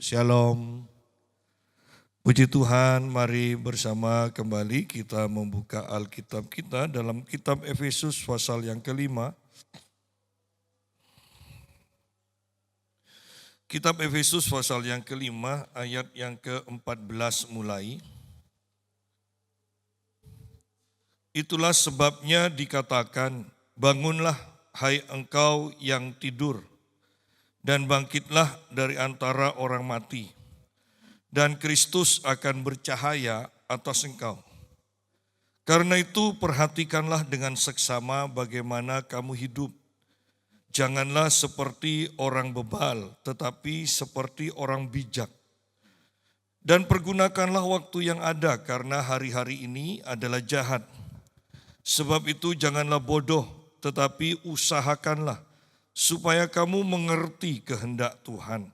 Shalom. Puji Tuhan, mari bersama kembali kita membuka Alkitab kita dalam kitab Efesus pasal yang kelima. Kitab Efesus pasal yang kelima ayat yang ke-14 mulai. Itulah sebabnya dikatakan, bangunlah hai engkau yang tidur, dan bangkitlah dari antara orang mati, dan Kristus akan bercahaya atas engkau. Karena itu perhatikanlah dengan seksama bagaimana kamu hidup. Janganlah seperti orang bebal, tetapi seperti orang bijak. Dan pergunakanlah waktu yang ada, karena hari-hari ini adalah jahat. Sebab itu janganlah bodoh, tetapi usahakanlah supaya kamu mengerti kehendak Tuhan.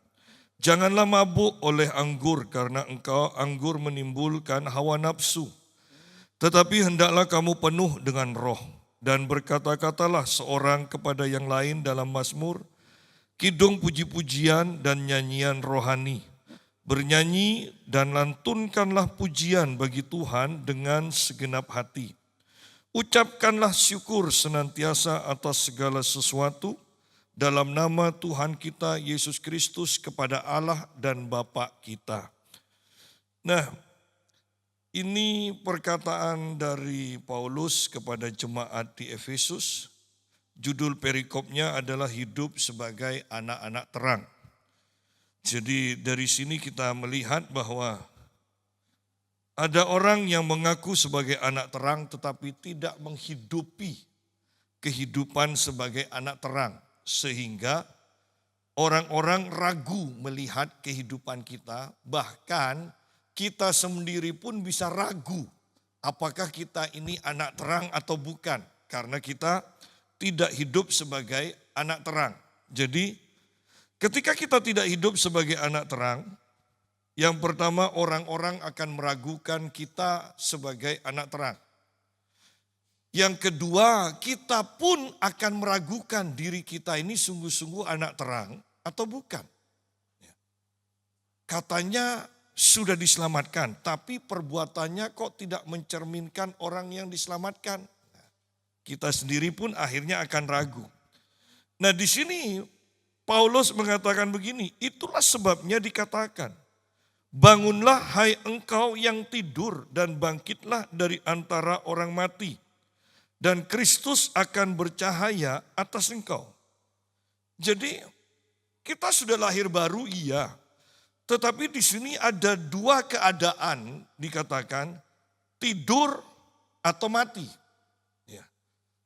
Janganlah mabuk oleh anggur, karena anggur menimbulkan hawa nafsu. Tetapi hendaklah kamu penuh dengan roh, dan berkata-katalah seorang kepada yang lain dalam mazmur, kidung puji-pujian dan nyanyian rohani. Bernyanyi dan lantunkanlah pujian bagi Tuhan dengan segenap hati. Ucapkanlah syukur senantiasa atas segala sesuatu, dalam nama Tuhan kita Yesus Kristus kepada Allah dan Bapa kita. Nah, ini perkataan dari Paulus kepada jemaat di Efesus. Judul perikopnya adalah hidup sebagai anak-anak terang. Jadi dari sini kita melihat bahwa ada orang yang mengaku sebagai anak terang tetapi tidak menghidupi kehidupan sebagai anak terang. Sehingga orang-orang ragu melihat kehidupan kita, bahkan kita sendiri pun bisa ragu apakah kita ini anak terang atau bukan, karena kita tidak hidup sebagai anak terang. Jadi ketika kita tidak hidup sebagai anak terang, yang pertama orang-orang akan meragukan kita sebagai anak terang. Yang kedua, kita pun akan meragukan diri kita ini sungguh-sungguh anak terang atau bukan. Katanya sudah diselamatkan, tapi perbuatannya kok tidak mencerminkan orang yang diselamatkan. Kita sendiri pun akhirnya akan ragu. Nah, di sini Paulus mengatakan begini, itulah sebabnya dikatakan, bangunlah hai engkau yang tidur dan bangkitlah dari antara orang mati. Dan Kristus akan bercahaya atas engkau. Jadi kita sudah lahir baru, iya. Tetapi di sini ada dua keadaan dikatakan tidur atau mati. Ya.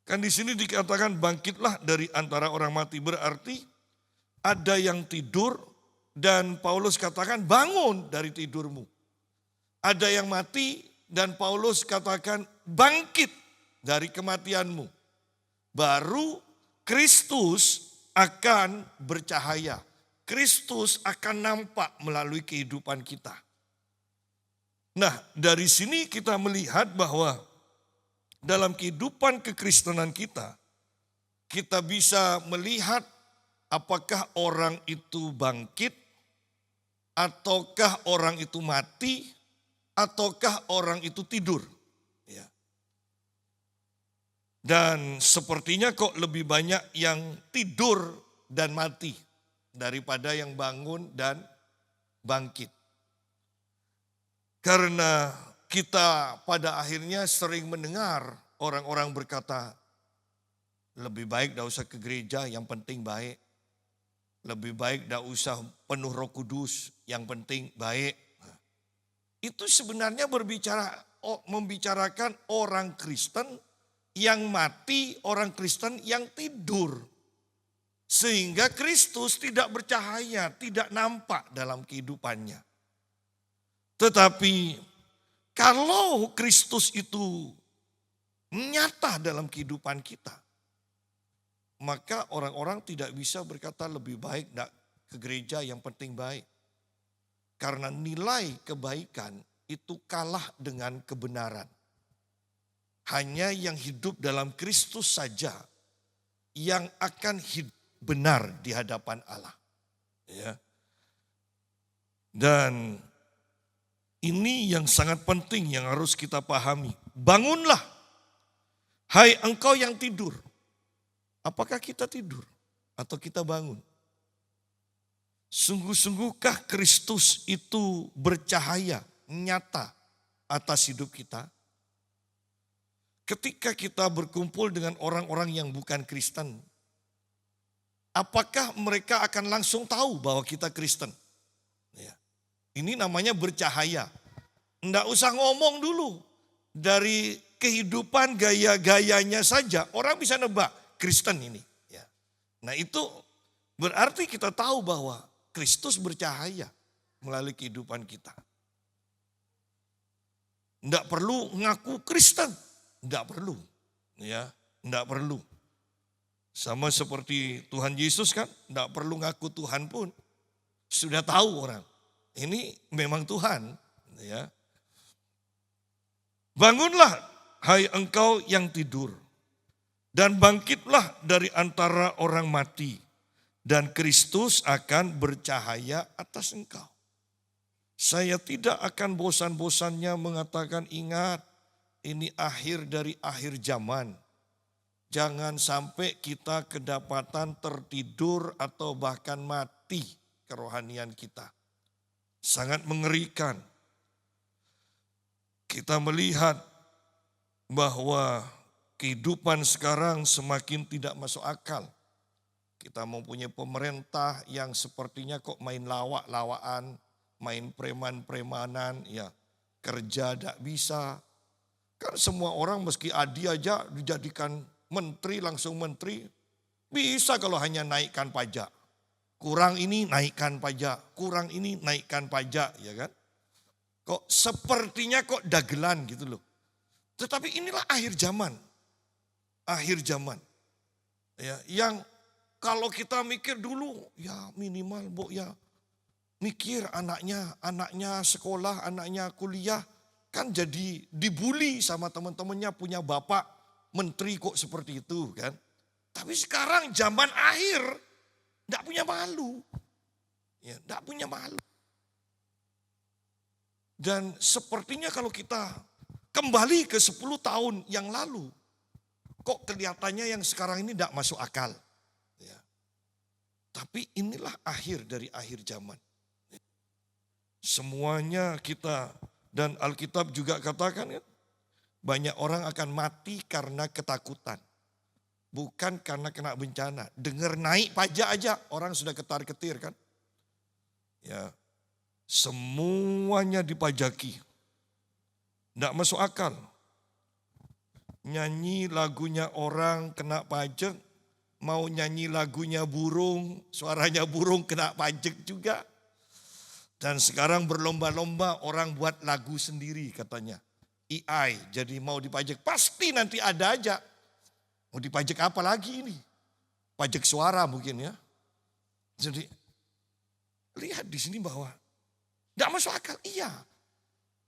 Kan di sini dikatakan bangkitlah dari antara orang mati, berarti ada yang tidur dan Paulus katakan bangun dari tidurmu. Ada yang mati dan Paulus katakan bangkit dari kematianmu. Baru Kristus akan bercahaya. Kristus akan nampak melalui kehidupan kita. Nah, dari sini kita melihat bahwa dalam kehidupan kekristenan kita, kita bisa melihat apakah orang itu bangkit, ataukah orang itu mati, ataukah orang itu tidur. Dan sepertinya kok lebih banyak yang tidur dan mati daripada yang bangun dan bangkit. Karena kita pada akhirnya sering mendengar orang-orang berkata, lebih baik tidak usah ke gereja, yang penting baik. Lebih baik tidak usah penuh Roh Kudus, yang penting baik. Itu sebenarnya membicarakan orang Kristen yang mati, orang Kristen yang tidur. Sehingga Kristus tidak bercahaya, tidak nampak dalam kehidupannya. Tetapi kalau Kristus itu nyata dalam kehidupan kita, maka orang-orang tidak bisa berkata lebih baik tidak ke gereja, yang penting baik. Karena nilai kebaikan itu kalah dengan kebenaran. Hanya yang hidup dalam Kristus saja yang akan hidup benar di hadapan Allah. Ya. Dan ini yang sangat penting yang harus kita pahami. Bangunlah, hai engkau yang tidur. Apakah kita tidur atau kita bangun? Sungguh-sungguhkah Kristus itu bercahaya, nyata atas hidup kita? Ketika kita berkumpul dengan orang-orang yang bukan Kristen, apakah mereka akan langsung tahu bahwa kita Kristen? Ya. Ini namanya bercahaya. Enggak usah ngomong dulu. Dari kehidupan gaya-gayanya saja orang bisa nebak Kristen ini. Ya. Nah itu berarti kita tahu bahwa Kristus bercahaya melalui kehidupan kita. Enggak perlu ngaku Kristen, enggak perlu. Ya, enggak perlu. Sama seperti Tuhan Yesus kan, enggak perlu ngaku Tuhan pun. Sudah tahu orang, ini memang Tuhan. Ya. Bangunlah, hai engkau yang tidur, dan bangkitlah dari antara orang mati, dan Kristus akan bercahaya atas engkau. Saya tidak akan bosan-bosannya mengatakan, ingat, ini akhir dari akhir zaman. Jangan sampai kita kedapatan tertidur atau bahkan mati kerohanian kita. Sangat mengerikan. Kita melihat bahwa kehidupan sekarang semakin tidak masuk akal. Kita mempunyai pemerintah yang sepertinya kok main lawak-lawakan, main preman-premanan, ya kerja tidak bisa. Kan semua orang meski Adi aja dijadikan menteri, langsung menteri. Bisa kalau hanya naikkan pajak. Kurang ini naikkan pajak, kurang ini naikkan pajak, ya kan. Kok sepertinya kok dagelan gitu loh. Tetapi inilah akhir zaman. Akhir zaman. Ya, yang kalau kita mikir dulu, ya minimal bu ya mikir anaknya sekolah, anaknya kuliah, kan jadi dibully sama teman-temannya punya bapak menteri kok seperti itu kan. Tapi sekarang zaman akhir, enggak punya malu. Ya, enggak punya malu. Dan sepertinya kalau kita kembali ke 10 tahun yang lalu, kok kelihatannya yang sekarang ini enggak masuk akal. Ya. Tapi inilah akhir dari akhir zaman. Semuanya kita, dan Alkitab juga katakan kan, banyak orang akan mati karena ketakutan. Bukan karena kena bencana. Dengar naik pajak aja orang sudah ketar-ketir kan. Ya, semuanya dipajaki. Tidak masuk akal. Nyanyi lagunya orang kena pajak, mau nyanyi lagunya burung, suaranya burung kena pajak juga. Dan sekarang berlomba-lomba orang buat lagu sendiri katanya. AI, jadi mau dipajak. Pasti nanti ada aja. Mau dipajak apa lagi ini? Pajak suara mungkin ya. Jadi lihat di sini bahwa tidak masuk akal, iya.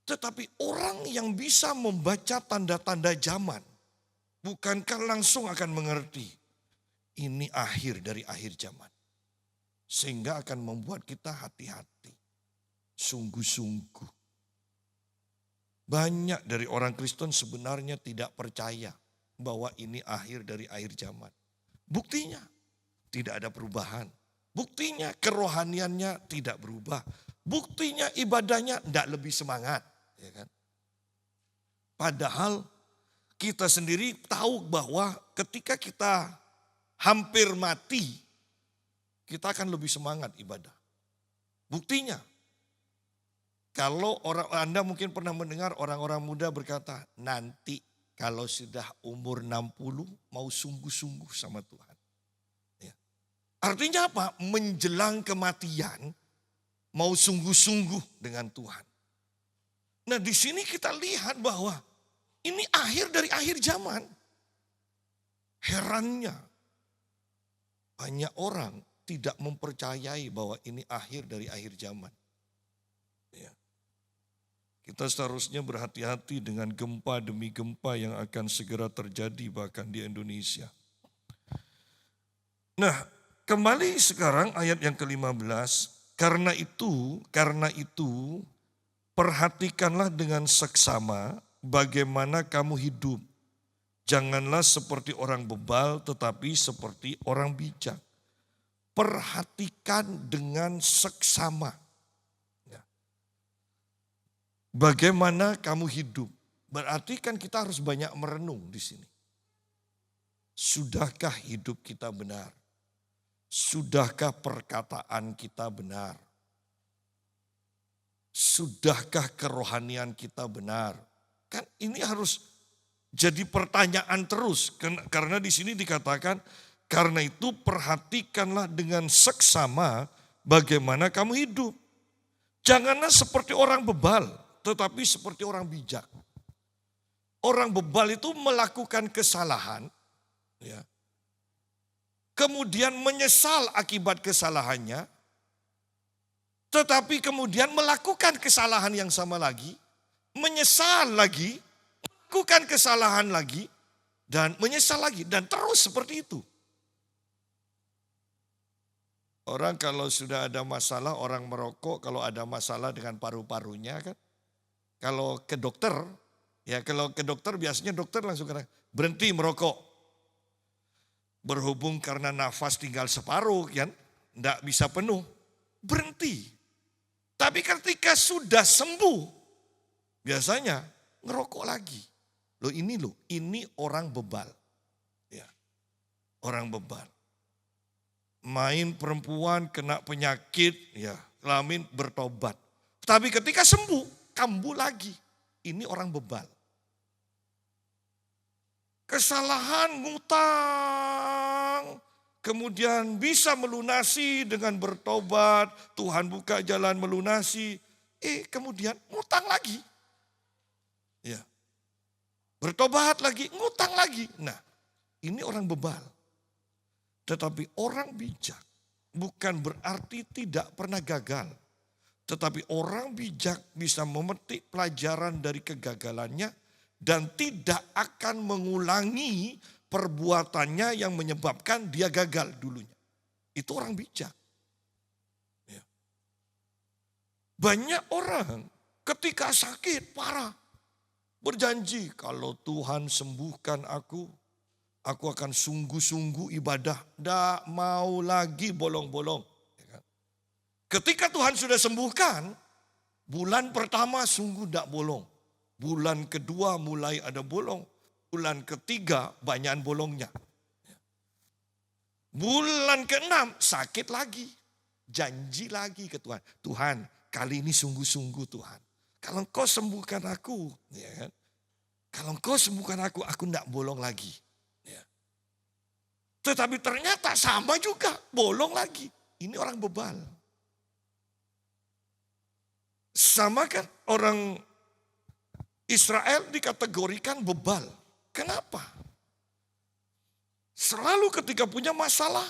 Tetapi orang yang bisa membaca tanda-tanda zaman, bukankah langsung akan mengerti ini akhir dari akhir zaman. Sehingga akan membuat kita hati-hati, sungguh-sungguh. Banyak dari orang Kristen sebenarnya tidak percaya bahwa ini akhir dari akhir zaman. Buktinya tidak ada perubahan. Buktinya kerohaniannya tidak berubah. Buktinya ibadahnya tidak lebih semangat. Ya kan? Padahal kita sendiri tahu bahwa ketika kita hampir mati, kita akan lebih semangat ibadah. Buktinya, kalau Anda mungkin pernah mendengar orang-orang muda berkata, nanti kalau sudah umur 60 mau sungguh-sungguh sama Tuhan. Ya. Artinya apa? Menjelang kematian mau sungguh-sungguh dengan Tuhan. Nah di sini kita lihat bahwa ini akhir dari akhir zaman. Herannya banyak orang tidak mempercayai bahwa ini akhir dari akhir zaman. Ya. Kita seharusnya berhati-hati dengan gempa demi gempa yang akan segera terjadi bahkan di Indonesia. Nah, kembali sekarang ayat yang ke-15. Karena itu perhatikanlah dengan seksama bagaimana kamu hidup. Janganlah seperti orang bebal tetapi seperti orang bijak. Perhatikan dengan seksama. Ya. Bagaimana kamu hidup. Berarti kan kita harus banyak merenung di sini. Sudahkah hidup kita benar? Sudahkah perkataan kita benar? Sudahkah kerohanian kita benar? Kan ini harus jadi pertanyaan terus. Karena di sini dikatakan, karena itu perhatikanlah dengan seksama bagaimana kamu hidup. Janganlah seperti orang bebal, tetapi seperti orang bijak. Orang bebal itu melakukan kesalahan, ya, kemudian menyesal akibat kesalahannya, tetapi kemudian melakukan kesalahan yang sama lagi, menyesal lagi, melakukan kesalahan lagi, dan menyesal lagi, dan terus seperti itu. Orang kalau sudah ada masalah, orang merokok kalau ada masalah dengan paru-parunya kan, kalau ke dokter, biasanya dokter langsung kata, berhenti merokok. Berhubung karena nafas tinggal separuh kan, enggak bisa penuh, berhenti. Tapi ketika sudah sembuh, biasanya ngerokok lagi. Ini orang bebal. Ya, orang bebal. Main perempuan kena penyakit, ya, kelamin bertobat. Tapi ketika sembuh, kambuh lagi. Ini orang bebal. Kesalahan ngutang, kemudian bisa melunasi dengan bertobat, Tuhan buka jalan melunasi, kemudian ngutang lagi. Ya. Bertobat lagi, ngutang lagi. Nah, ini orang bebal. Tetapi orang bijak bukan berarti tidak pernah gagal. Tetapi orang bijak bisa memetik pelajaran dari kegagalannya dan tidak akan mengulangi perbuatannya yang menyebabkan dia gagal dulunya. Itu orang bijak. Ya. Banyak orang ketika sakit parah berjanji, kalau Tuhan sembuhkan aku akan sungguh-sungguh ibadah. Tidak mau lagi bolong-bolong. Ketika Tuhan sudah sembuhkan, bulan pertama sungguh tidak bolong. Bulan kedua mulai ada bolong. Bulan ketiga banyakan bolongnya. Bulan ke-6 sakit lagi. Janji lagi ke Tuhan. Tuhan, kali ini sungguh-sungguh Tuhan. Kalau Engkau sembuhkan aku, ya kan? Kalau Engkau sembuhkan aku tidak bolong lagi. Ya. Tetapi ternyata sama juga, bolong lagi. Ini orang bebal. Sama kan orang Israel dikategorikan bebal. Kenapa? Selalu ketika punya masalah,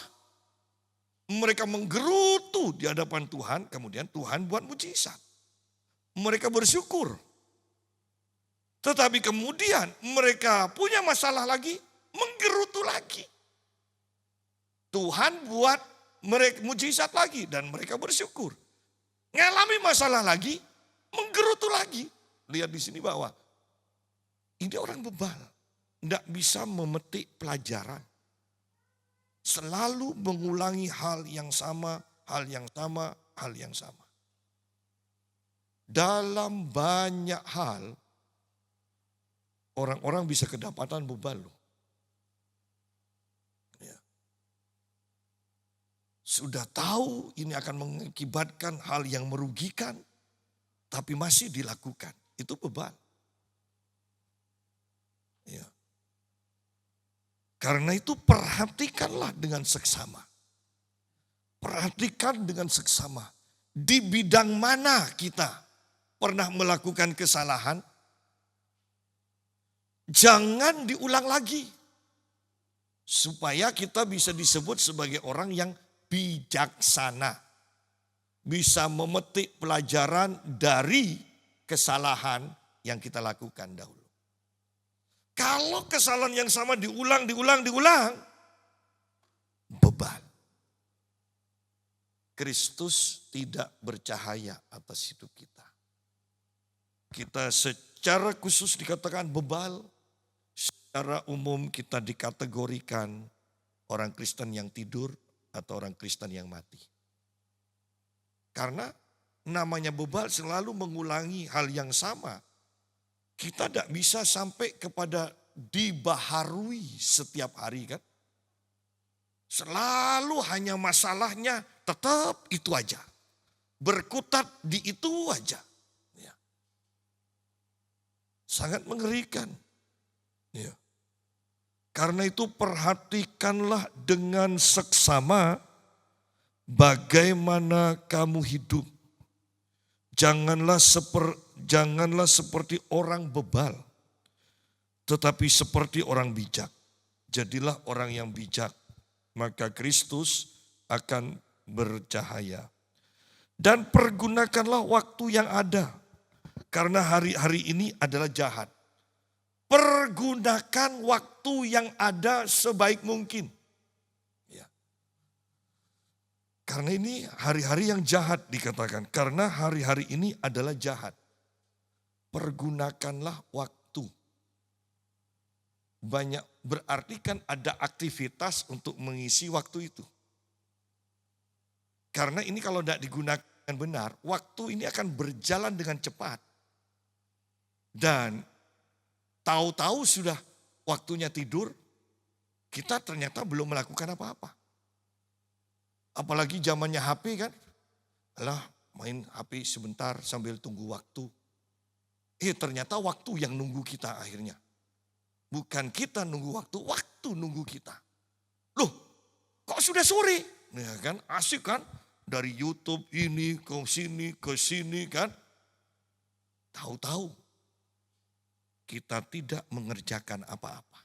mereka menggerutu di hadapan Tuhan, kemudian Tuhan buat mujizat. Mereka bersyukur. Tetapi kemudian mereka punya masalah lagi, menggerutu lagi. Tuhan buat mereka mujizat lagi dan mereka bersyukur. Ngalami masalah lagi, menggerutu lagi. Lihat di sini bahwa ini orang bebal. Tidak bisa memetik pelajaran. Selalu mengulangi hal yang sama, hal yang sama, hal yang sama. Dalam banyak hal, orang-orang bisa kedapatan bebal. Ya. Sudah tahu ini akan mengakibatkan hal yang merugikan, tapi masih dilakukan. Itu bebal. Ya. Karena itu perhatikanlah dengan seksama. Perhatikan dengan seksama. Di bidang mana kita pernah melakukan kesalahan, jangan diulang lagi. Supaya kita bisa disebut sebagai orang yang bijaksana. Bisa memetik pelajaran dari kesalahan yang kita lakukan dahulu. Kalau kesalahan yang sama diulang, bebal. Kristus tidak bercahaya atas hidup kita. Kita secara khusus dikatakan bebal, secara umum kita dikategorikan orang Kristen yang tidur atau orang Kristen yang mati. Karena namanya bebal selalu mengulangi hal yang sama. Kita tidak bisa sampai kepada dibaharui setiap hari kan. Selalu hanya masalahnya tetap itu aja. Berkutat di itu aja. Ya. Sangat mengerikan. Ya. Karena itu perhatikanlah dengan seksama bagaimana kamu hidup. Janganlah seperti orang bebal, tetapi seperti orang bijak. Jadilah orang yang bijak, maka Kristus akan bercahaya. Dan pergunakanlah waktu yang ada, karena hari-hari ini adalah jahat. Pergunakan waktu yang ada sebaik mungkin. Ya. Karena ini hari-hari yang jahat dikatakan. Karena hari-hari ini adalah jahat. Pergunakanlah waktu. Banyak berarti kan ada aktivitas untuk mengisi waktu itu. Karena ini kalau tidak digunakan benar, waktu ini akan berjalan dengan cepat. Dan tahu-tahu sudah waktunya tidur, kita ternyata belum melakukan apa-apa. Apalagi zamannya HP kan, alah main HP sebentar sambil tunggu waktu. Ternyata waktu yang nunggu kita akhirnya. Bukan kita nunggu waktu, waktu nunggu kita. Loh, kok sudah sore? Ya kan, asik kan? Dari YouTube ini ke sini kan. Tahu-tahu kita tidak mengerjakan apa-apa.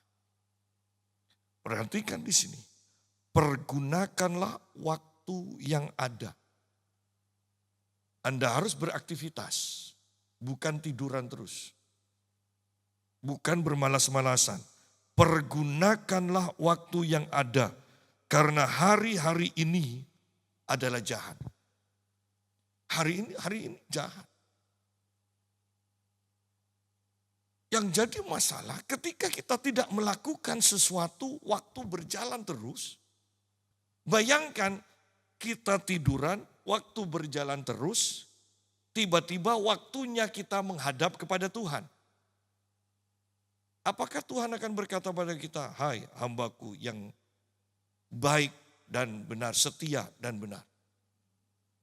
Perhatikan di sini. Pergunakanlah waktu yang ada. Anda harus beraktivitas, bukan tiduran terus. Bukan bermalas-malasan. Pergunakanlah waktu yang ada. Karena hari-hari ini adalah jahat. Hari ini jahat. Yang jadi masalah ketika kita tidak melakukan sesuatu waktu berjalan terus. Bayangkan kita tiduran, waktu berjalan terus, tiba-tiba waktunya kita menghadap kepada Tuhan. Apakah Tuhan akan berkata pada kita, hai hambaku yang baik dan benar, setia dan benar.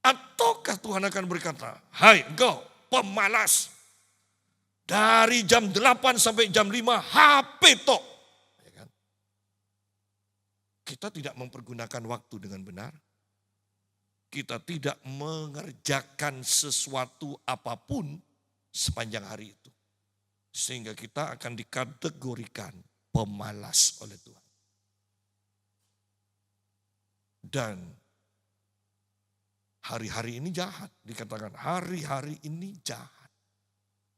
Ataukah Tuhan akan berkata, hai engkau pemalas, dari jam 8 sampai jam 5 HP tok. Ya kan? Kita tidak mempergunakan waktu dengan benar. Kita tidak mengerjakan sesuatu apapun sepanjang hari itu. Sehingga kita akan dikategorikan pemalas oleh Tuhan. Dan hari-hari ini jahat. Dikatakan hari-hari ini jahat.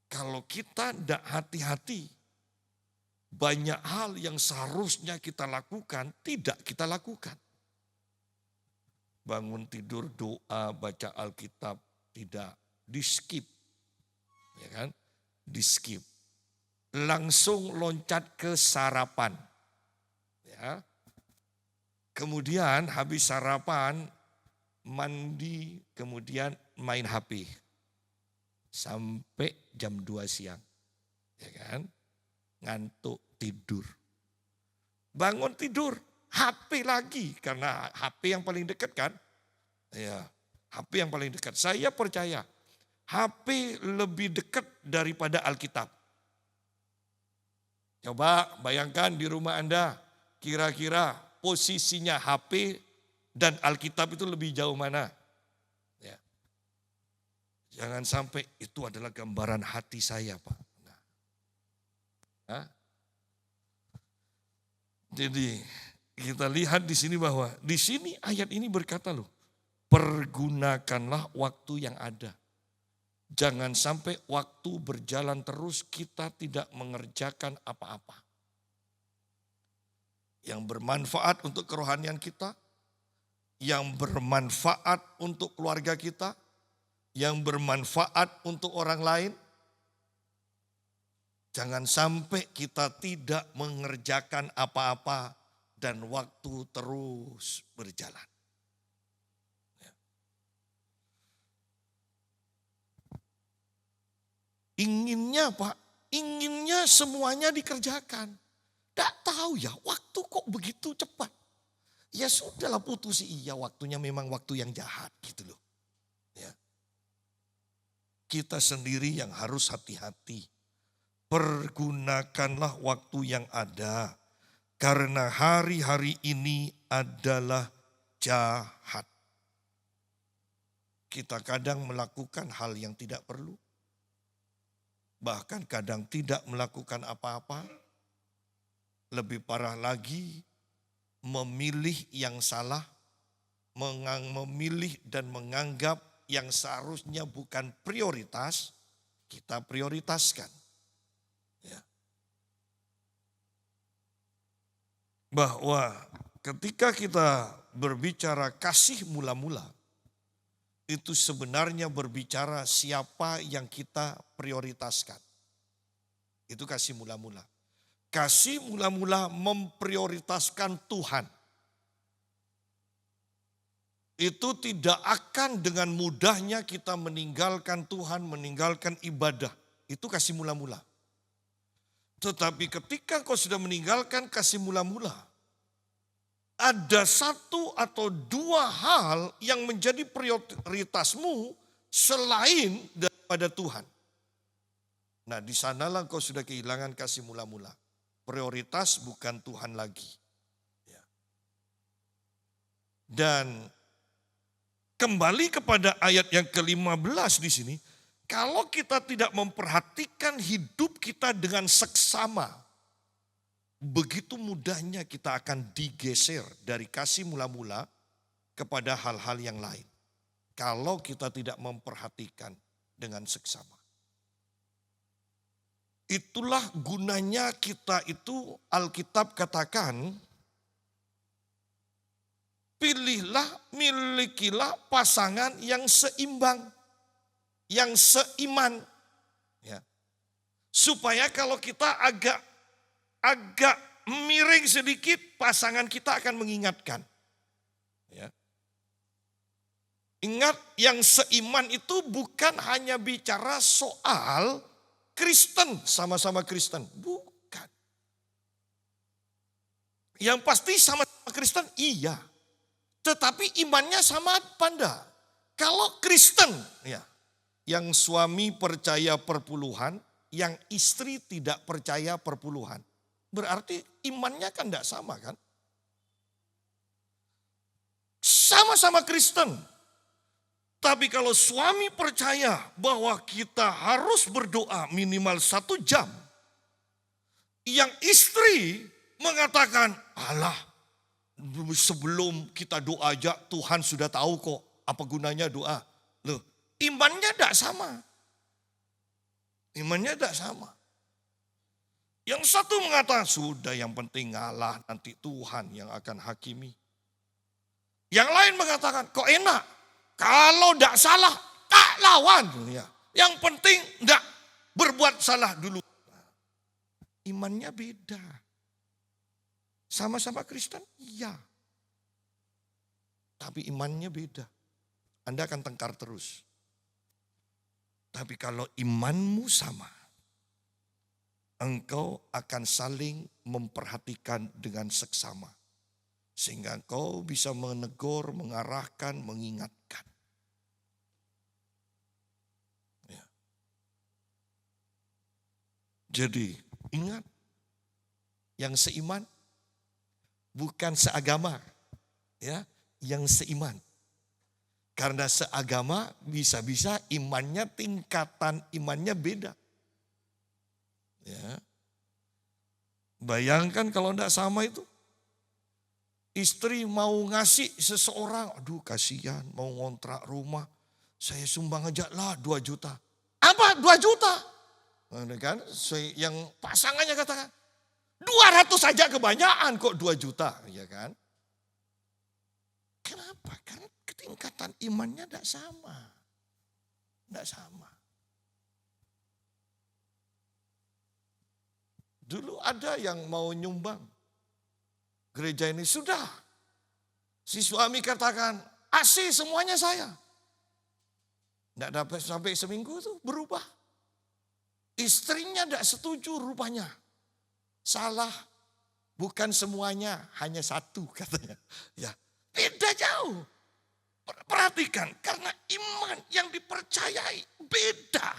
Kalau kita tidak hati-hati, banyak hal yang seharusnya kita lakukan, tidak kita lakukan. Bangun tidur, doa, baca Alkitab, tidak, di skip. Ya kan? Di skip. Langsung loncat ke sarapan. Ya. Kemudian habis sarapan, mandi, kemudian main HP. Sampai jam 2 siang. Ya kan? Ngantuk tidur. Bangun tidur, HP lagi. Karena HP yang paling dekat kan. Ya, HP yang paling dekat. Saya percaya HP lebih dekat daripada Alkitab. Coba bayangkan di rumah Anda, kira-kira posisinya HP dan Alkitab itu lebih jauh mana? Ya. Jangan sampai itu adalah gambaran hati saya, Pak. Nah. Jadi kita lihat di sini bahwa di sini ayat ini berkata loh, pergunakanlah waktu yang ada. Jangan sampai waktu berjalan terus kita tidak mengerjakan apa-apa. Yang bermanfaat untuk kerohanian kita, yang bermanfaat untuk keluarga kita, yang bermanfaat untuk orang lain. Jangan sampai kita tidak mengerjakan apa-apa dan waktu terus berjalan. Inginnya Pak, inginnya semuanya dikerjakan. Tidak tahu ya, waktu kok begitu cepat. Ya sudahlah putusi, iya waktunya memang waktu yang jahat gitu loh. Ya. Kita sendiri yang harus hati-hati. Pergunakanlah waktu yang ada. Karena hari-hari ini adalah jahat. Kita kadang melakukan hal yang tidak perlu. Bahkan kadang tidak melakukan apa-apa. Lebih parah lagi, memilih yang salah, memilih dan menganggap yang seharusnya bukan prioritas, kita prioritaskan. Ya. Bahwa ketika kita berbicara kasih mula-mula, itu sebenarnya berbicara siapa yang kita prioritaskan. Itu kasih mula-mula. Kasih mula-mula memprioritaskan Tuhan. Itu tidak akan dengan mudahnya kita meninggalkan Tuhan, meninggalkan ibadah. Itu kasih mula-mula. Tetapi ketika kau sudah meninggalkan kasih mula-mula, ada satu atau dua hal yang menjadi prioritasmu selain daripada Tuhan. Nah, di sanalah kau sudah kehilangan kasih mula-mula. Prioritas bukan Tuhan lagi. Ya. Dan kembali kepada ayat yang ke-15 di sini, kalau kita tidak memperhatikan hidup kita dengan seksama, begitu mudahnya kita akan digeser dari kasih mula-mula kepada hal-hal yang lain. Kalau kita tidak memperhatikan dengan seksama. Itulah gunanya kita itu, Alkitab katakan, pilihlah, milikilah pasangan yang seimbang, yang seiman. Ya. Supaya kalau kita agak miring sedikit, pasangan kita akan mengingatkan. Ya. Ingat, yang seiman itu bukan hanya bicara soal Kristen, sama-sama Kristen. Bukan. Yang pasti sama-sama Kristen, iya. Tetapi imannya sama apa enggak? Kalau Kristen, ya, yang suami percaya perpuluhan, yang istri tidak percaya perpuluhan. Berarti imannya kan enggak sama kan? Sama-sama Kristen. Tapi kalau suami percaya bahwa kita harus berdoa minimal 1 jam. Yang istri mengatakan, alah sebelum kita doa aja Tuhan sudah tahu kok apa gunanya doa. Loh, imannya tidak sama. Imannya tidak sama. Yang satu mengatakan, sudah yang penting ngalah nanti Tuhan yang akan hakimi. Yang lain mengatakan, kok enak. Kalau tidak salah, tak lawan. Ya. Yang penting tidak berbuat salah dulu. Imannya beda. Sama-sama Kristen, iya. Tapi imannya beda. Anda akan tengkar terus. Tapi kalau imanmu sama, engkau akan saling memperhatikan dengan seksama. Sehingga engkau bisa menegur, mengarahkan, mengingatkan. Ya. Jadi ingat, yang seiman bukan seagama, ya, yang seiman. Karena seagama bisa-bisa imannya, tingkatan imannya beda. Ya. Bayangkan kalau tidak sama itu. Istri mau ngasih seseorang, aduh kasihan mau ngontrak rumah. Saya sumbang aja lah 2 juta. Apa 2 juta? Nah, kan? Yang pasangannya katakan, 200 saja kebanyakan kok 2 juta. Ya kan? Kenapa imannya tidak sama. Tidak sama. Dulu ada yang mau nyumbang. Gereja ini sudah. Si suami katakan, AC semuanya saya. Tidak dapat sampai seminggu itu berubah. Istrinya tidak setuju rupanya. Salah. Bukan semuanya, hanya satu katanya. Ya, beda jauh. Perhatikan, karena iman yang dipercayai beda.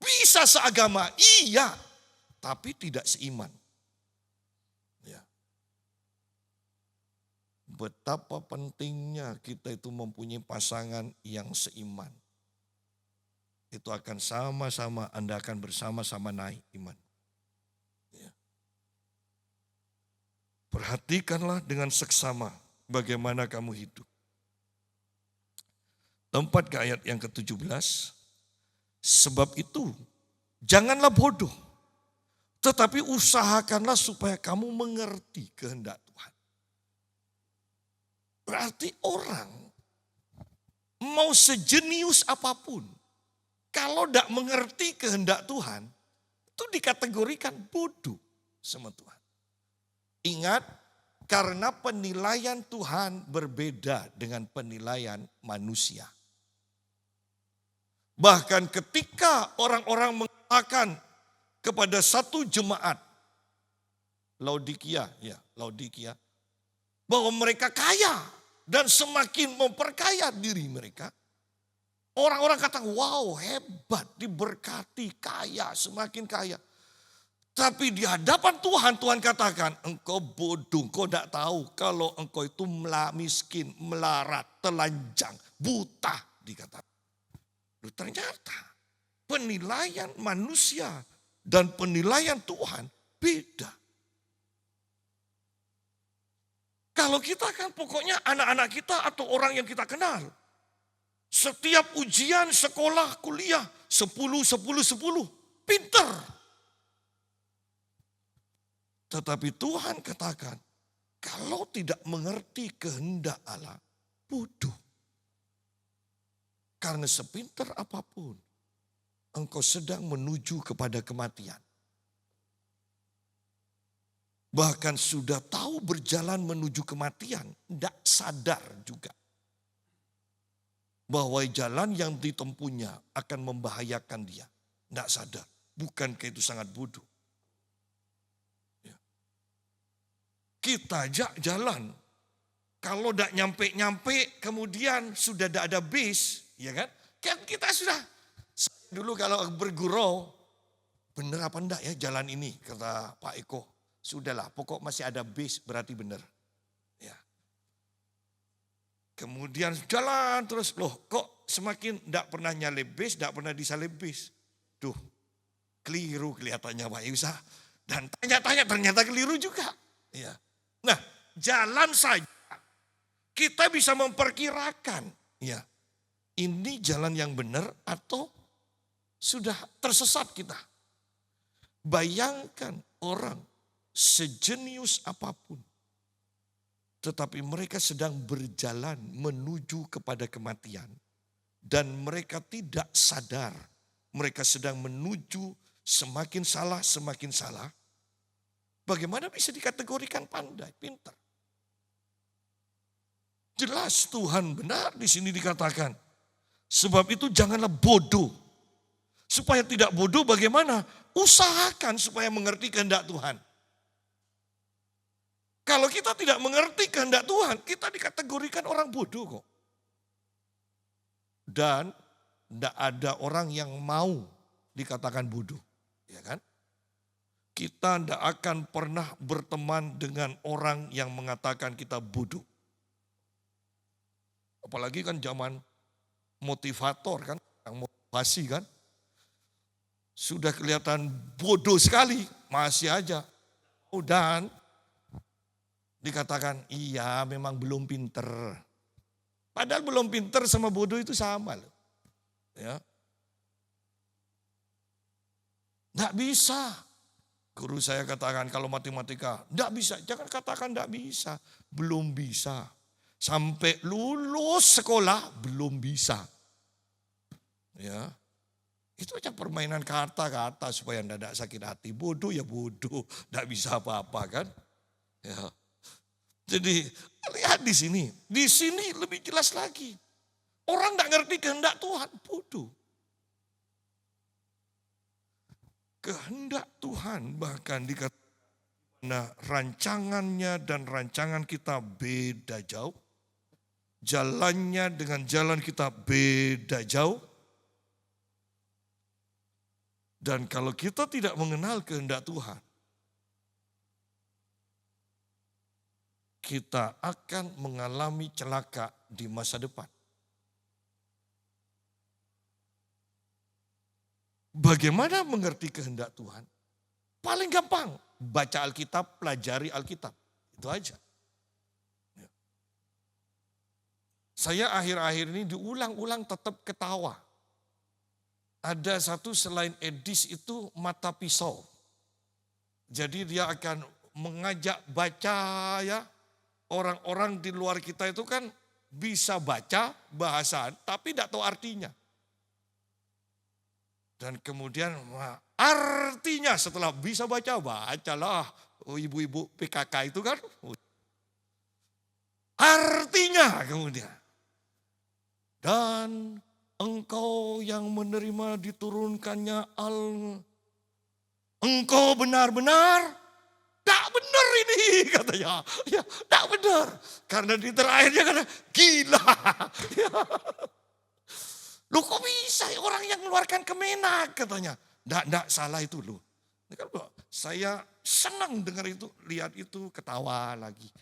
Bisa seagama, iya. Tapi tidak seiman. Ya. Betapa pentingnya kita itu mempunyai pasangan yang seiman. Itu akan sama-sama, Anda akan bersama-sama naik iman. Ya. Perhatikanlah dengan seksama bagaimana kamu hidup. Tempat ke ayat yang ke-17. Sebab itu, janganlah bodoh. Tetapi usahakanlah supaya kamu mengerti kehendak Tuhan. Berarti orang mau sejenius apapun, kalau tidak mengerti kehendak Tuhan, itu dikategorikan bodoh sama Tuhan. Ingat, karena penilaian Tuhan berbeda dengan penilaian manusia. Bahkan ketika orang-orang mengatakan kepada satu jemaat Laodikia, bahwa mereka kaya dan semakin memperkaya diri mereka. Orang-orang kata, wow hebat, diberkati, kaya, semakin kaya. Tapi di hadapan Tuhan, Tuhan katakan, engkau bodoh, engkau tidak tahu kalau engkau itu miskin, melarat, telanjang, buta, dikatakan. Ternyata penilaian manusia dan penilaian Tuhan beda. Kalau kita kan pokoknya anak-anak kita atau orang yang kita kenal. Setiap ujian sekolah, kuliah, 10, pinter. Tetapi Tuhan katakan, kalau tidak mengerti kehendak Allah, bodoh. Karena sepinter apapun, engkau sedang menuju kepada kematian. Bahkan sudah tahu berjalan menuju kematian, tidak sadar juga. Bahwa jalan yang ditempuhnya akan membahayakan dia. Tidak sadar, bukankah itu sangat bodoh? Ya. Kita aja jalan, kalau tidak nyampe-nyampe kemudian sudah tidak ada bis, ya kan? Kan kita sudah, dulu kalau bergurau, benar apa enggak ya jalan ini, kata Pak Eko. Sudahlah, pokok masih ada bis berarti benar. Ya. Kemudian jalan terus, loh kok semakin enggak pernah nyalip bis, enggak pernah disalip bis. Duh, keliru kelihatannya Pak Yusa. Dan tanya-tanya ternyata keliru juga. Ya. Nah, jalan saja kita bisa memperkirakan. Ya, ini jalan yang benar atau sudah tersesat kita. Bayangkan orang sejenius apapun, tetapi mereka sedang berjalan menuju kepada kematian. Dan mereka tidak sadar, mereka sedang menuju semakin salah. Bagaimana bisa dikategorikan pandai, pintar? Jelas Tuhan benar di sini dikatakan. Sebab itu janganlah bodoh. Supaya tidak bodoh bagaimana? Usahakan supaya mengerti kehendak Tuhan. Kalau kita tidak mengerti kehendak Tuhan, kita dikategorikan orang bodoh kok. Dan tidak ada orang yang mau dikatakan bodoh. Ya kan? Kita tidak akan pernah berteman dengan orang yang mengatakan kita bodoh. Apalagi kan zaman motivator kan, yang motivasi kan. Sudah kelihatan bodoh sekali, masih aja. Dan dikatakan, iya memang belum pinter. Padahal belum pinter sama bodoh itu sama loh. Ya. Nggak bisa. Guru saya katakan kalau matematika, nggak bisa. Jangan katakan nggak bisa. Belum bisa. Sampai lulus sekolah belum bisa. Ya. Itu aja permainan kata-kata supaya tidak sakit hati. Bodoh ya bodoh, tidak bisa apa-apa kan. Ya. Jadi lihat di sini lebih jelas lagi. Orang tidak ngerti kehendak Tuhan, bodoh. Kehendak Tuhan bahkan dikatakan rancangannya dan rancangan kita beda jauh. Jalannya dengan jalan kita beda jauh. Dan kalau kita tidak mengenal kehendak Tuhan, kita akan mengalami celaka di masa depan. Bagaimana mengerti kehendak Tuhan? Paling gampang, baca Alkitab, pelajari Alkitab. Itu aja. Saya akhir-akhir ini diulang-ulang tetap ketawa. Ada satu selain Edis itu mata pisau. Jadi dia akan mengajak baca ya. Orang-orang di luar kita itu kan bisa baca bahasa tapi tidak tahu artinya. Dan kemudian artinya setelah bisa bacalah. Oh, ibu-ibu PKK itu kan. Artinya kemudian. Dan engkau yang menerima diturunkannya engkau benar-benar tak benar ini katanya. Ya, tak benar. Karena di terakhirnya kata gila. Ya. Loh kok bisa orang yang mengeluarkan kemenak katanya. Tidak salah itu loh. Saya senang dengar itu, lihat itu ketawa lagi.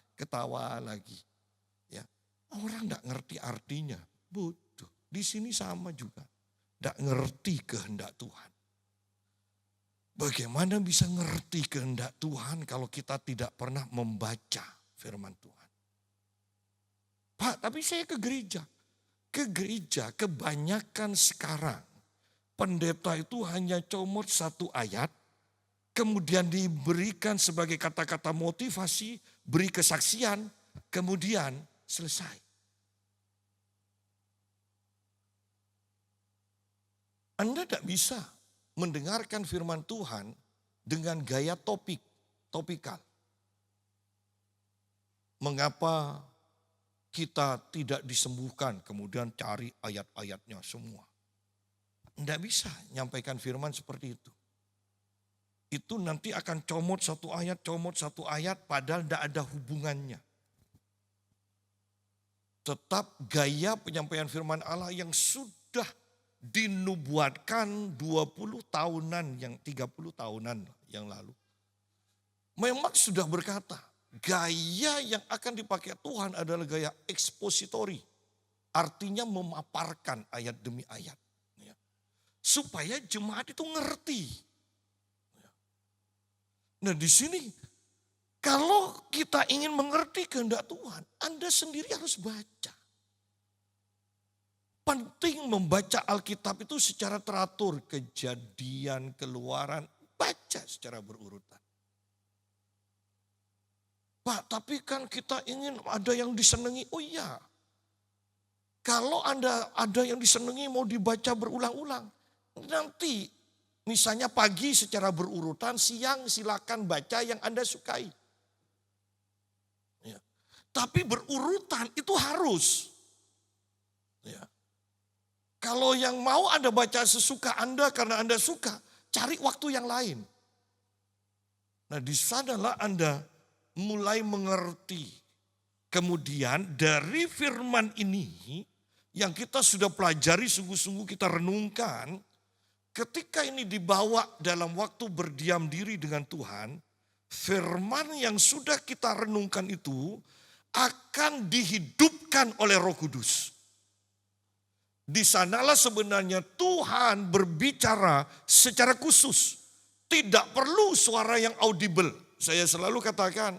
Ya. Orang tidak ngerti artinya. Bodoh. Di sini sama juga. Tidak ngerti kehendak Tuhan. Bagaimana bisa ngerti kehendak Tuhan kalau kita tidak pernah membaca firman Tuhan? Pak, tapi saya ke gereja. Ke gereja kebanyakan sekarang pendeta itu hanya comot satu ayat. Kemudian diberikan sebagai kata-kata motivasi, beri kesaksian, kemudian selesai. Anda tidak bisa mendengarkan firman Tuhan dengan gaya topikal. Mengapa kita tidak disembuhkan, kemudian cari ayat-ayatnya semua. Tidak bisa nyampaikan firman seperti itu. Itu nanti akan comot satu ayat, padahal tidak ada hubungannya. Tetap gaya penyampaian firman Allah yang sudah dinubuatkan 20 tahunan, yang 30 tahunan yang lalu. Memang sudah berkata, gaya yang akan dipakai Tuhan adalah gaya ekspositori. Artinya memaparkan ayat demi ayat. Supaya jemaat itu ngerti. Nah di sini, kalau kita ingin mengerti kehendak Tuhan, Anda sendiri harus baca. Penting membaca Alkitab itu secara teratur. Kejadian, Keluaran, baca secara berurutan. Pak, tapi kan kita ingin ada yang disenangi. Oh iya, kalau Anda ada yang disenangi mau dibaca berulang-ulang. Nanti misalnya pagi secara berurutan, siang silakan baca yang Anda sukai. Ya. Tapi berurutan itu harus. Ya. Kalau yang mau Anda baca sesuka Anda karena Anda suka, cari waktu yang lain. Nah di sanalah Anda mulai mengerti. Kemudian dari firman ini yang kita sudah pelajari sungguh-sungguh kita renungkan. Ketika ini dibawa dalam waktu berdiam diri dengan Tuhan, firman yang sudah kita renungkan itu akan dihidupkan oleh Roh Kudus. Di sanalah sebenarnya Tuhan berbicara secara khusus. Tidak perlu suara yang audible. Saya selalu katakan,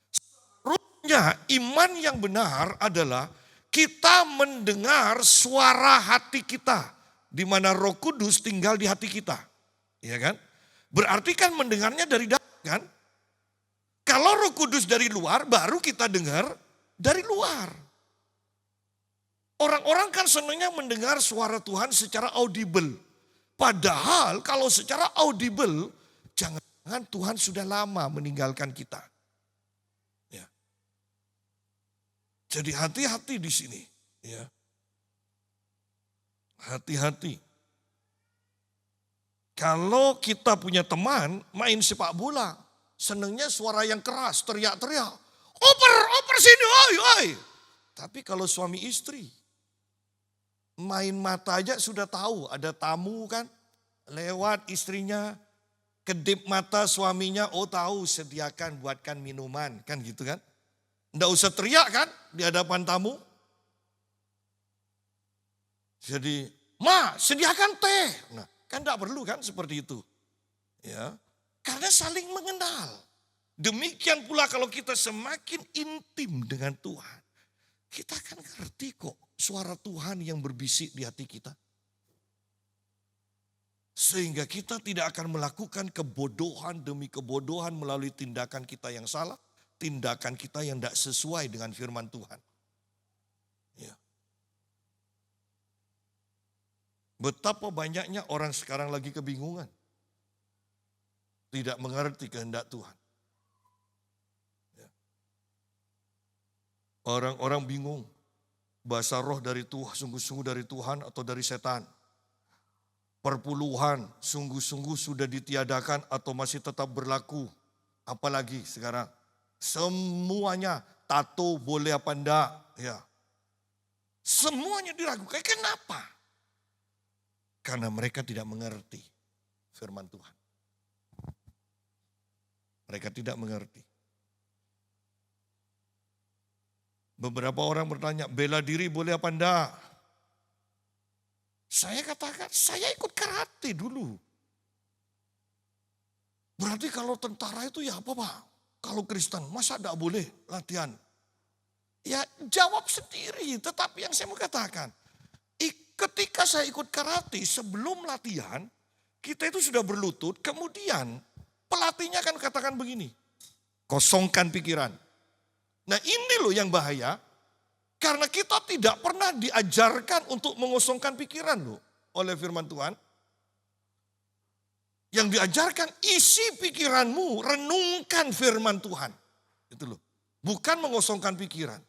seharusnya iman yang benar adalah kita mendengar suara hati kita. Di mana Roh Kudus tinggal di hati kita. Ya kan? Berarti kan mendengarnya dari dalam kan? Kalau Roh Kudus dari luar, baru kita dengar dari luar. Orang-orang kan senangnya mendengar suara Tuhan secara audible. Padahal kalau secara audible, jangan-jangan Tuhan sudah lama meninggalkan kita. Ya. Jadi hati-hati di sini. Ya. Hati-hati. Kalau kita punya teman main sepak bola, senangnya suara yang keras, teriak-teriak. Oper sini, oi, oi. Tapi kalau suami istri, main mata aja sudah tahu ada tamu kan, lewat istrinya, kedip mata suaminya, oh tahu sediakan buatkan minuman, kan gitu kan. Nggak usah teriak kan di hadapan tamu. Jadi, ma sediakan teh. Nah, kan enggak perlu kan seperti itu. Ya, karena saling mengenal. Demikian pula kalau kita semakin intim dengan Tuhan, kita akan ngerti kok suara Tuhan yang berbisik di hati kita. Sehingga kita tidak akan melakukan kebodohan demi kebodohan melalui tindakan kita yang salah, tindakan kita yang tidak sesuai dengan firman Tuhan. Ya. Betapa banyaknya orang sekarang lagi kebingungan. Tidak mengerti kehendak Tuhan. Ya. Orang-orang bingung. Bahasa roh dari Tuhan, sungguh-sungguh dari Tuhan atau dari setan. Perpuluhan sungguh-sungguh sudah ditiadakan atau masih tetap berlaku. Apalagi sekarang. Semuanya tato boleh apa enggak. Ya. Semuanya diragukan. Kenapa? Karena mereka tidak mengerti firman Tuhan. Mereka tidak mengerti. Beberapa orang bertanya, bela diri boleh apa enggak? Saya katakan, saya ikut karate dulu. Berarti kalau tentara itu ya apa Pak? Kalau Kristen, masa enggak boleh latihan? Ya jawab sendiri, tetapi yang saya mau katakan, ketika saya ikut karate, sebelum latihan, kita itu sudah berlutut, kemudian pelatihnya akan katakan begini, kosongkan pikiran. Nah ini loh yang bahaya, karena kita tidak pernah diajarkan untuk mengosongkan pikiran loh oleh firman Tuhan. Yang diajarkan isi pikiranmu, renungkan firman Tuhan. Itu loh, bukan mengosongkan pikiran.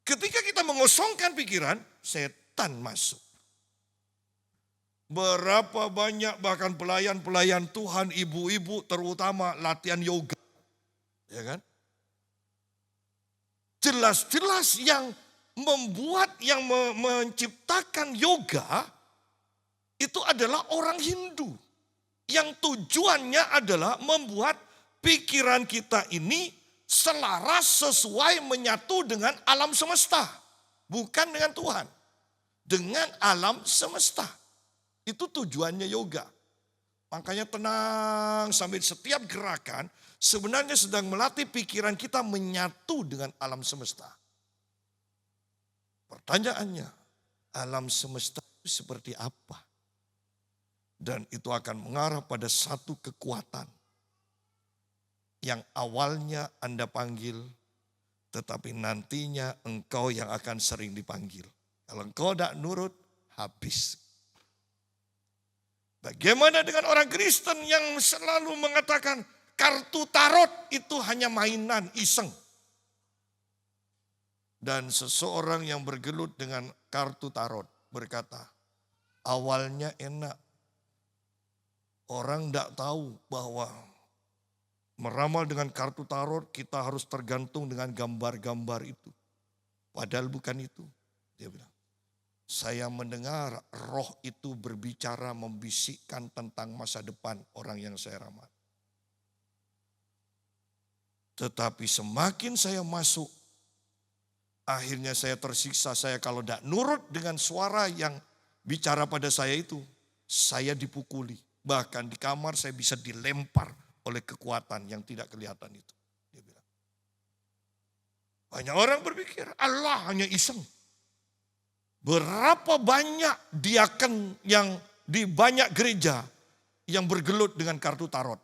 Ketika kita mengosongkan pikiran, setan masuk. Berapa banyak bahkan pelayan-pelayan Tuhan, ibu-ibu terutama latihan yoga. Ya kan? Jelas-jelas yang membuat, yang menciptakan yoga itu adalah orang Hindu. Yang tujuannya adalah membuat pikiran kita ini selaras sesuai menyatu dengan alam semesta. Bukan dengan Tuhan. Dengan alam semesta. Itu tujuannya yoga. Makanya tenang sambil setiap gerakan sebenarnya sedang melatih pikiran kita menyatu dengan alam semesta. Pertanyaannya, alam semesta itu seperti apa? Dan itu akan mengarah pada satu kekuatan yang awalnya Anda panggil, tetapi nantinya engkau yang akan sering dipanggil. Kalau engkau tidak nurut, habis. Bagaimana dengan orang Kristen yang selalu mengatakan kartu tarot itu hanya mainan, iseng. Dan seseorang yang bergelut dengan kartu tarot berkata, awalnya enak. Orang tidak tahu bahwa meramal dengan kartu tarot kita harus tergantung dengan gambar-gambar itu. Padahal bukan itu. Dia bilang, saya mendengar roh itu berbicara membisikkan tentang masa depan orang yang saya ramal. Tetapi semakin saya masuk, akhirnya saya tersiksa. Saya kalau tidak nurut dengan suara yang bicara pada saya itu, saya dipukuli. Bahkan di kamar saya bisa dilempar oleh kekuatan yang tidak kelihatan itu. Dia bilang. Banyak orang berpikir Allah hanya iseng. Berapa banyak diaken yang di banyak gereja yang bergelut dengan kartu tarot.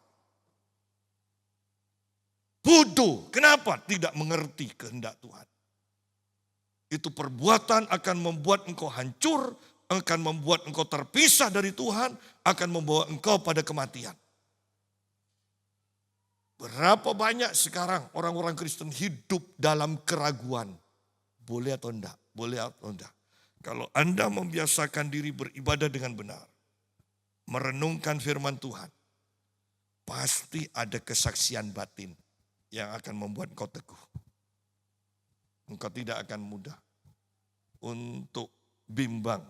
Bodoh, kenapa? Tidak mengerti kehendak Tuhan. Itu perbuatan akan membuat engkau hancur, akan membuat engkau terpisah dari Tuhan, akan membawa engkau pada kematian. Berapa banyak sekarang orang-orang Kristen hidup dalam keraguan. Boleh atau enggak? Boleh atau enggak? Kalau Anda membiasakan diri beribadah dengan benar, merenungkan firman Tuhan, pasti ada kesaksian batin yang akan membuat engkau teguh. Engkau tidak akan mudah untuk bimbang.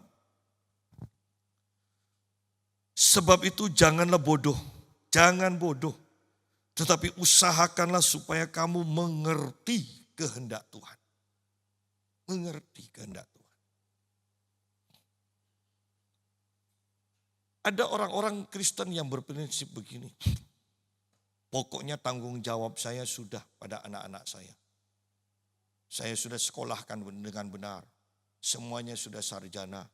Sebab itu janganlah bodoh, jangan bodoh. Tetapi usahakanlah supaya kamu mengerti kehendak Tuhan. Mengerti kehendak Tuhan. Ada orang-orang Kristen yang berprinsip begini. Pokoknya tanggung jawab saya sudah pada anak-anak saya. Saya sudah sekolahkan dengan benar. Semuanya sudah sarjana.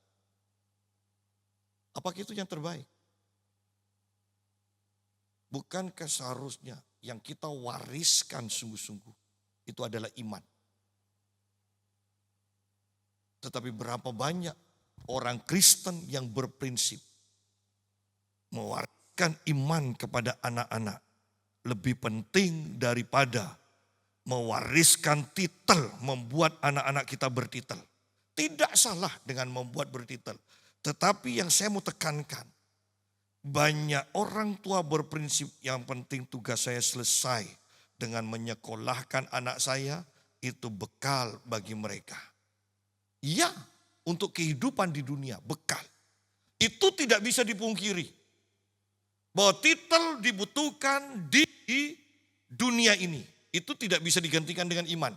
Apakah itu yang terbaik? Bukankah seharusnya yang kita wariskan sungguh-sungguh itu adalah iman. Tetapi berapa banyak orang Kristen yang berprinsip mewariskan iman kepada anak-anak lebih penting daripada mewariskan titel, membuat anak-anak kita bertitel. Tidak salah dengan membuat bertitel. Tetapi yang saya mau tekankan, banyak orang tua berprinsip yang penting tugas saya selesai dengan menyekolahkan anak saya, itu bekal bagi mereka. Ya, untuk kehidupan di dunia, bekal. Itu tidak bisa dipungkiri. Bahwa titel dibutuhkan di dunia ini. Itu tidak bisa digantikan dengan iman.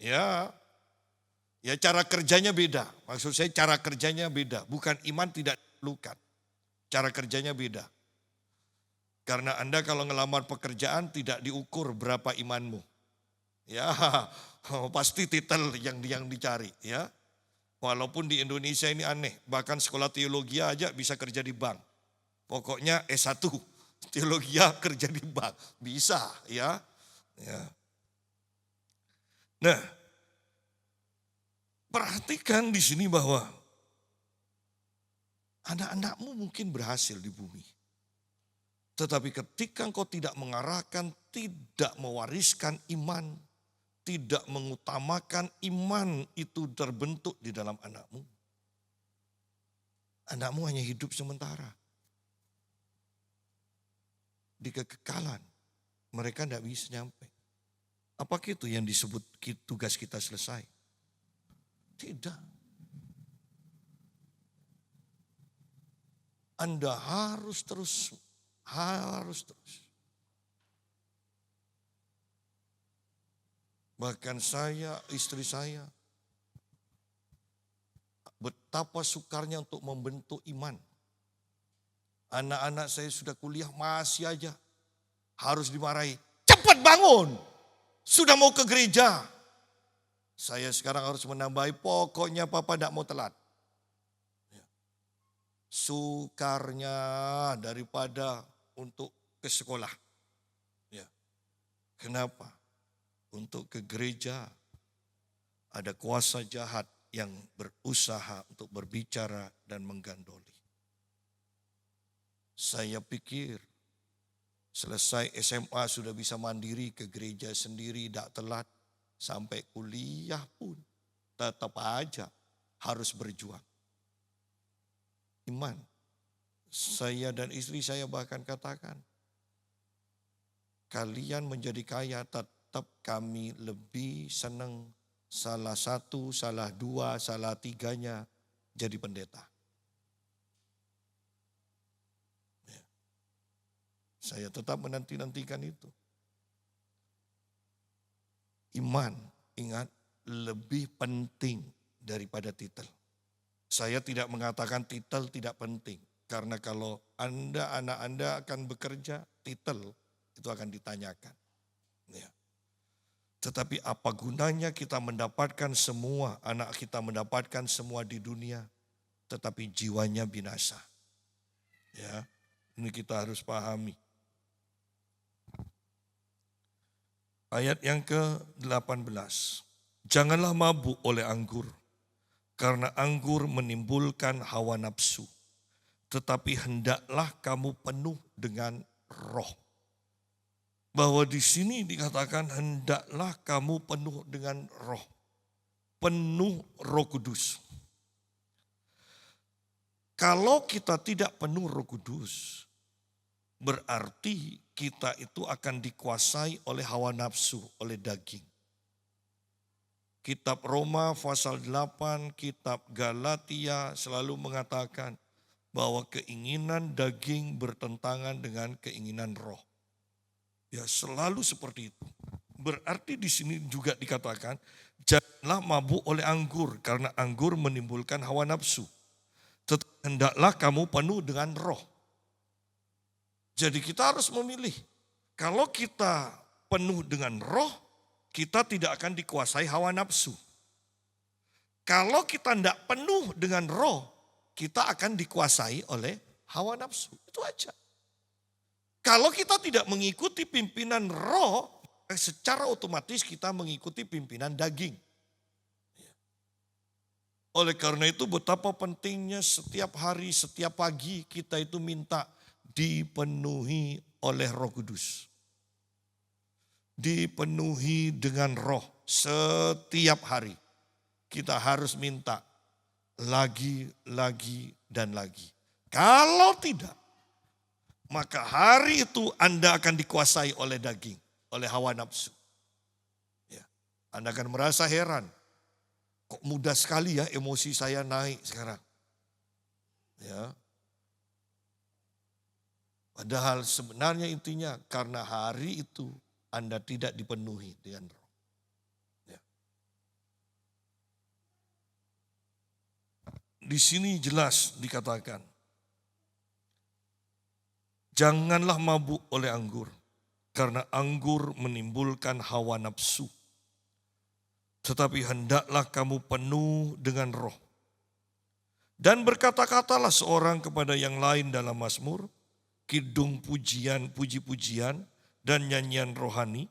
Ya cara kerjanya beda. Maksud saya cara kerjanya beda. Bukan iman tidak diperlukan. Cara kerjanya beda. Karena Anda kalau ngelamar pekerjaan tidak diukur berapa imanmu. Ya, pasti titel yang dicari ya. Walaupun di Indonesia ini aneh, bahkan sekolah teologi aja bisa kerja di bank. Pokoknya S1 teologi kerja di bank, bisa ya. Nah, perhatikan di sini bahwa anak-anakmu mungkin berhasil di bumi. Tetapi ketika engkau tidak mengarahkan, tidak mewariskan iman, tidak mengutamakan iman itu terbentuk di dalam anakmu. Anakmu hanya hidup sementara. Di kekekalan, mereka tidak bisa nyampe. Apakah itu yang disebut tugas kita selesai? Tidak. Anda harus terus. Bahkan saya, istri saya, betapa sukarnya untuk membentuk iman. Anak-anak saya sudah kuliah masih aja harus dimarahi. Cepat bangun, sudah mau ke gereja. Saya sekarang harus menambahi, pokoknya papa tidak mau telat. Sukarnya daripada untuk ke sekolah. Ya. Kenapa? Untuk ke gereja ada kuasa jahat yang berusaha untuk berbicara dan menggandoli. Saya pikir selesai SMA sudah bisa mandiri ke gereja sendiri, tidak telat. Sampai kuliah pun tetap aja harus berjuang. Iman. Saya dan istri saya bahkan katakan, kalian menjadi kaya tetap kami lebih senang salah satu, salah dua, salah tiganya jadi pendeta. Ya. Saya tetap menanti-nantikan itu. Iman, ingat, lebih penting daripada titel. Saya tidak mengatakan titel tidak penting. Karena kalau anak Anda akan bekerja, titel itu akan ditanyakan. Ya. Tetapi apa gunanya kita mendapatkan semua, anak kita mendapatkan semua di dunia, tetapi jiwanya binasa. Ya, ini kita harus pahami. Ayat yang ke-18. Janganlah mabuk oleh anggur, karena anggur menimbulkan hawa nafsu. Tetapi hendaklah kamu penuh dengan roh. Bahwa di sini dikatakan hendaklah kamu penuh dengan roh. Penuh Roh Kudus. Kalau kita tidak penuh Roh Kudus, berarti kita itu akan dikuasai oleh hawa nafsu, oleh daging. Kitab Roma pasal 8, kitab Galatia selalu mengatakan bahwa keinginan daging bertentangan dengan keinginan roh. Ya, selalu seperti itu. Berarti di sini juga dikatakan janganlah mabuk oleh anggur karena anggur menimbulkan hawa nafsu. Tetapi hendaklah kamu penuh dengan roh. Jadi kita harus memilih. Kalau kita penuh dengan roh, kita tidak akan dikuasai hawa nafsu. Kalau kita tidak penuh dengan roh, kita akan dikuasai oleh hawa nafsu. Itu aja. Kalau kita tidak mengikuti pimpinan roh, secara otomatis kita mengikuti pimpinan daging. Oleh karena itu betapa pentingnya setiap hari, setiap pagi kita itu minta dipenuhi oleh Roh Kudus. Dipenuhi dengan roh setiap hari. Kita harus minta lagi, dan lagi. Kalau tidak, maka hari itu Anda akan dikuasai oleh daging, oleh hawa nafsu. Ya, Anda akan merasa heran, kok mudah sekali ya emosi saya naik sekarang. Ya. Padahal sebenarnya intinya karena hari itu Anda tidak dipenuhi dengan roh. Ya. Di sini jelas dikatakan, janganlah mabuk oleh anggur, karena anggur menimbulkan hawa nafsu. Tetapi hendaklah kamu penuh dengan roh. Dan berkata-katalah seorang kepada yang lain dalam mazmur, kidung pujian, puji-pujian, dan nyanyian rohani,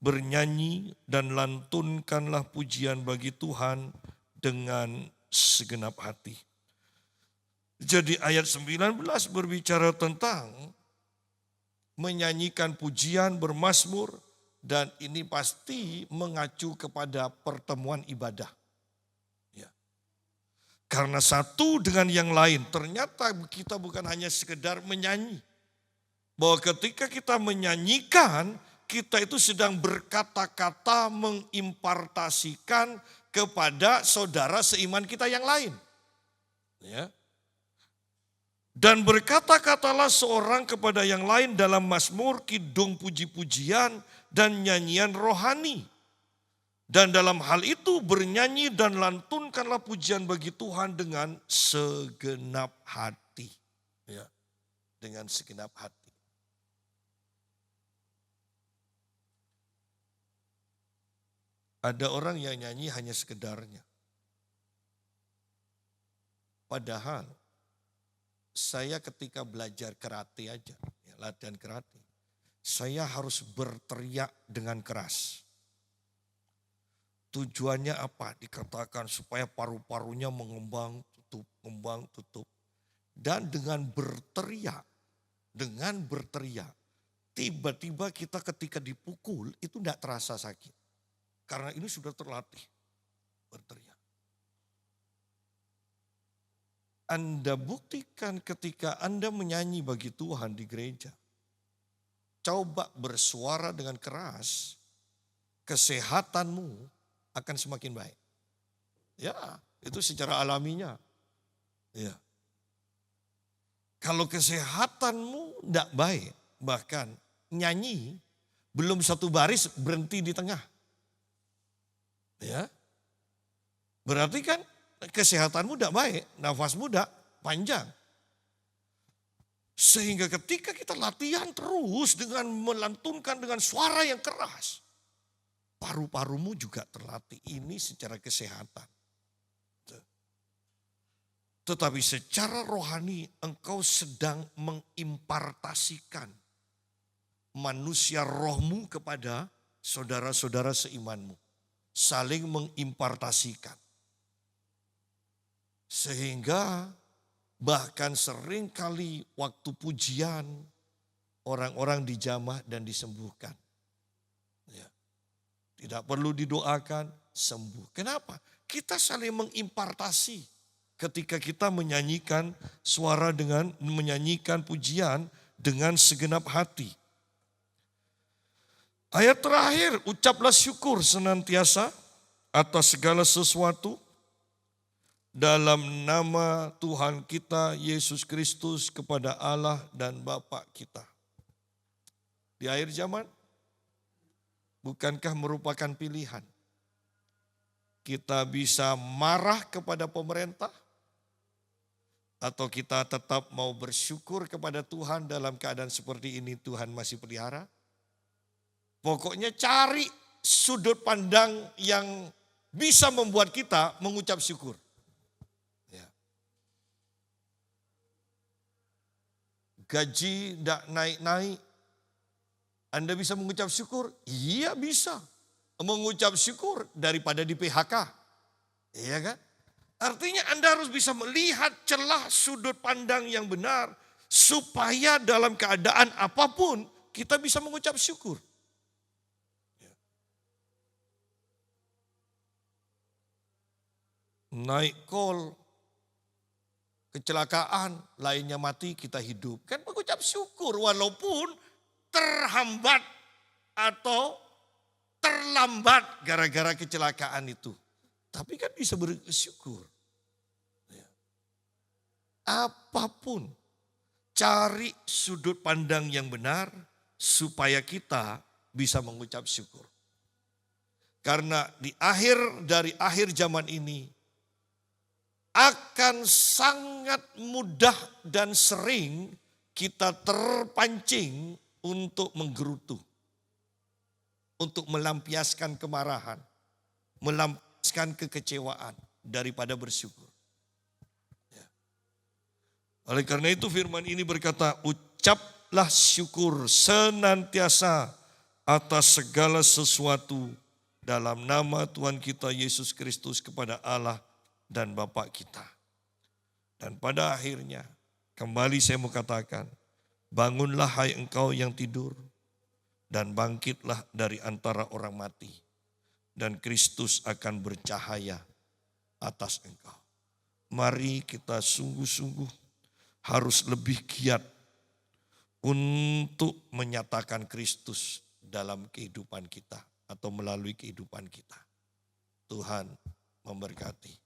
bernyanyi dan lantunkanlah pujian bagi Tuhan dengan segenap hati. Jadi ayat 19 berbicara tentang menyanyikan pujian, bermazmur, dan ini pasti mengacu kepada pertemuan ibadah. Ya. Karena satu dengan yang lain, ternyata kita bukan hanya sekedar menyanyi. Bahwa ketika kita menyanyikan, kita itu sedang berkata-kata mengimpartasikan kepada saudara seiman kita yang lain. Ya. Dan berkata-katalah seorang kepada yang lain dalam mazmur, kidung puji-pujian, dan nyanyian rohani. Dan dalam hal itu bernyanyi dan lantunkanlah pujian bagi Tuhan dengan segenap hati. Ya, dengan segenap hati. Ada orang yang nyanyi hanya sekedarnya. Padahal saya ketika belajar karate aja, ya, latihan karate, saya harus berteriak dengan keras. Tujuannya apa? Dikatakan supaya paru-parunya mengembang, tutup. Dan dengan berteriak, tiba-tiba kita ketika dipukul itu tidak terasa sakit. Karena ini sudah terlatih berteriak. Anda buktikan ketika Anda menyanyi bagi Tuhan di gereja. Coba bersuara dengan keras, kesehatanmu akan semakin baik. Ya, itu secara alaminya. Ya. Kalau kesehatanmu tidak baik, bahkan nyanyi, belum satu baris berhenti di tengah. Ya, berarti kan kesehatanmu tidak baik, nafasmu tidak panjang. Sehingga ketika kita latihan terus dengan melantunkan dengan suara yang keras, paru-parumu juga terlatih. Ini secara kesehatan. Tetapi secara rohani engkau sedang mengimpartasikan manusia rohmu kepada saudara-saudara seimanmu. saling mengimpartasikan. Sehingga bahkan sering kali waktu pujian orang-orang dijamah dan disembuhkan. Ya. Tidak perlu didoakan, sembuh. Kenapa? Kita saling mengimpartasi ketika kita menyanyikan menyanyikan pujian dengan segenap hati. Ayat terakhir, ucaplah syukur senantiasa atas segala sesuatu dalam nama Tuhan kita Yesus Kristus kepada Allah dan Bapa kita. Di akhir zaman, bukankah merupakan pilihan? Kita bisa marah kepada pemerintah, atau kita tetap mau bersyukur kepada Tuhan dalam keadaan seperti ini Tuhan masih pelihara? Pokoknya cari sudut pandang yang bisa membuat kita mengucap syukur. Ya. Gaji tidak naik-naik, Anda bisa mengucap syukur? Iya bisa. Mengucap syukur daripada di PHK. Iya kan? Artinya Anda harus bisa melihat celah sudut pandang yang benar supaya dalam keadaan apapun kita bisa mengucap syukur. Naik call, kecelakaan, lainnya mati, kita hidup. Kan mengucap syukur walaupun terhambat atau terlambat gara-gara kecelakaan itu. Tapi kan bisa bersyukur. Apapun, cari sudut pandang yang benar supaya kita bisa mengucap syukur. Karena di akhir zaman ini akan sangat mudah dan sering kita terpancing untuk menggerutu. Untuk melampiaskan kemarahan, melampiaskan kekecewaan daripada bersyukur. Ya. Oleh karena itu firman ini berkata, ucaplah syukur senantiasa atas segala sesuatu dalam nama Tuhan kita Yesus Kristus kepada Allah dan Bapa kita. Dan pada akhirnya, kembali saya mau katakan, bangunlah hai engkau yang tidur, dan bangkitlah dari antara orang mati, dan Kristus akan bercahaya atas engkau. Mari kita sungguh-sungguh harus lebih giat untuk menyatakan Kristus dalam kehidupan kita atau melalui kehidupan kita. Tuhan memberkati.